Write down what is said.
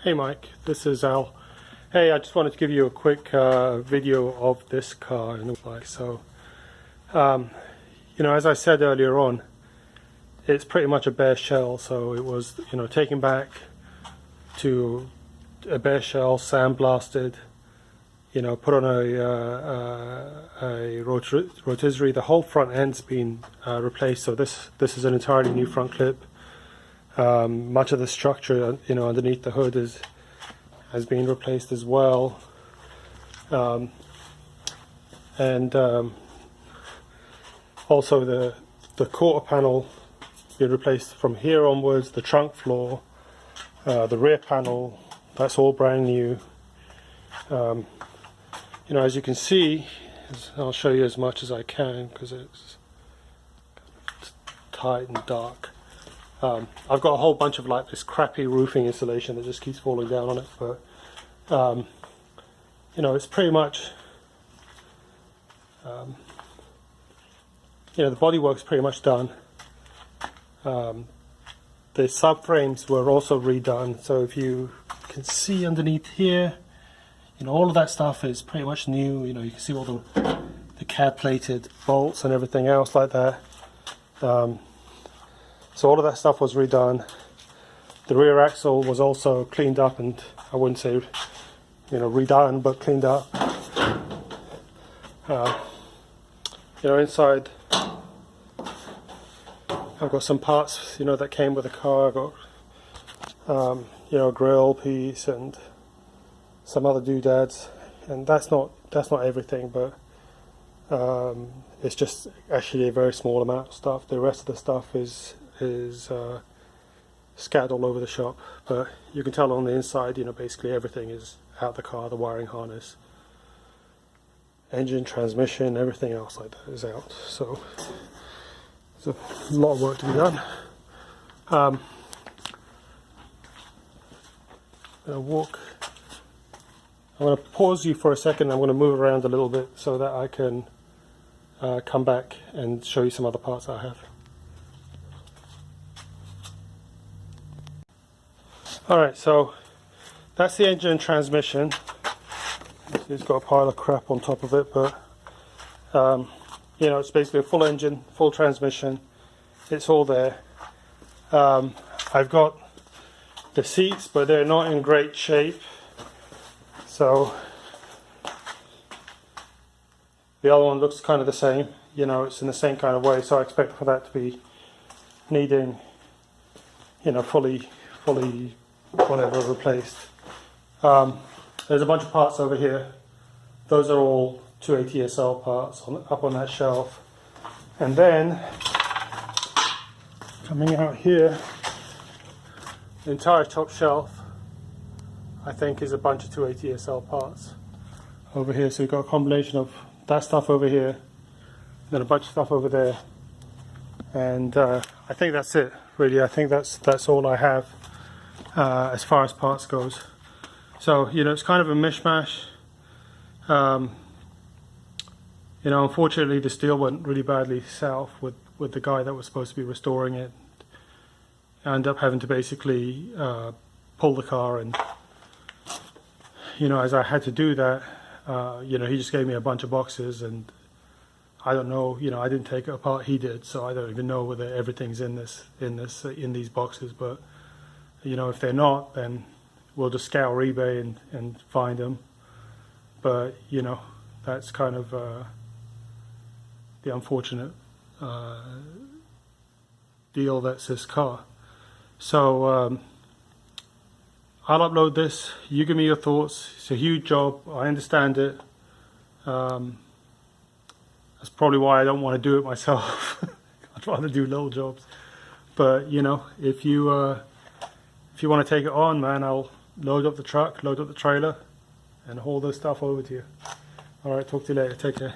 Hey Mike, this is Al. Hey, I just wanted to give you a quick video of this car and like so. As I said earlier on, it's pretty much a bare shell. So it was, taken back to a bare shell, sandblasted. Put on a rotisserie. The whole front end's been replaced. So this is an entirely new front clip. Much of the structure, underneath the hood has been replaced as well, and also the quarter panel been replaced from here onwards. The trunk floor, the rear panel, that's all brand new. As you can see, I'll show you as much as I can because it's tight and dark. I've got a whole bunch of like this crappy roofing insulation that just keeps falling down on it, but it's pretty much the bodywork's pretty much done. The subframes were also redone, so if you can see underneath here, all of that stuff is pretty much new. You can see all the cad plated bolts and everything else like that. So all of that stuff was redone. The rear axle was also cleaned up, and I wouldn't say, redone, but cleaned up. Inside, I've got some parts, that came with the car. I've got, a grill piece and some other doodads, and that's not everything, but it's just actually a very small amount of stuff. The rest of the stuff is scattered all over the shop, but you can tell on the inside, basically everything is out the car. The wiring harness, engine, transmission, everything else like that is out. So there's a lot of work to be done. I'm going to pause you for a second. I'm going to move around a little bit so that I can come back and show you some other parts I have. Alright, so that's the engine and transmission. It's got a pile of crap on top of it, but it's basically a full engine, full transmission. It's all there. I've got the seats, but they're not in great shape. So the other one looks kind of the same. It's in the same kind of way. So I expect for that to be needing, fully whatever replaced. There's a bunch of parts over here. Those are all 280SL parts up on that shelf. And then coming out here, the entire top shelf I think is a bunch of 280SL parts over here. So we've got a combination of that stuff over here, then a bunch of stuff over there, and I think that's it really. I think that's all I have as far as parts goes. So it's kind of a mishmash. Unfortunately the steel went really badly south with the guy that was supposed to be restoring it. I ended up having to basically pull the car, and as I had to do that, he just gave me a bunch of boxes, and I don't know, I didn't take it apart, he did, so I don't even know whether everything's in these boxes. But if they're not, then we'll just scour eBay and find them. But that's kind of the unfortunate deal that's this car. So I'll upload this. You give me your thoughts. It's a huge job. I understand it. That's probably why I don't want to do it myself. I'd rather do little jobs. But if you want to take it on, man, I'll load up the truck, load up the trailer, and haul this stuff over to you. All right, talk to you later. Take care.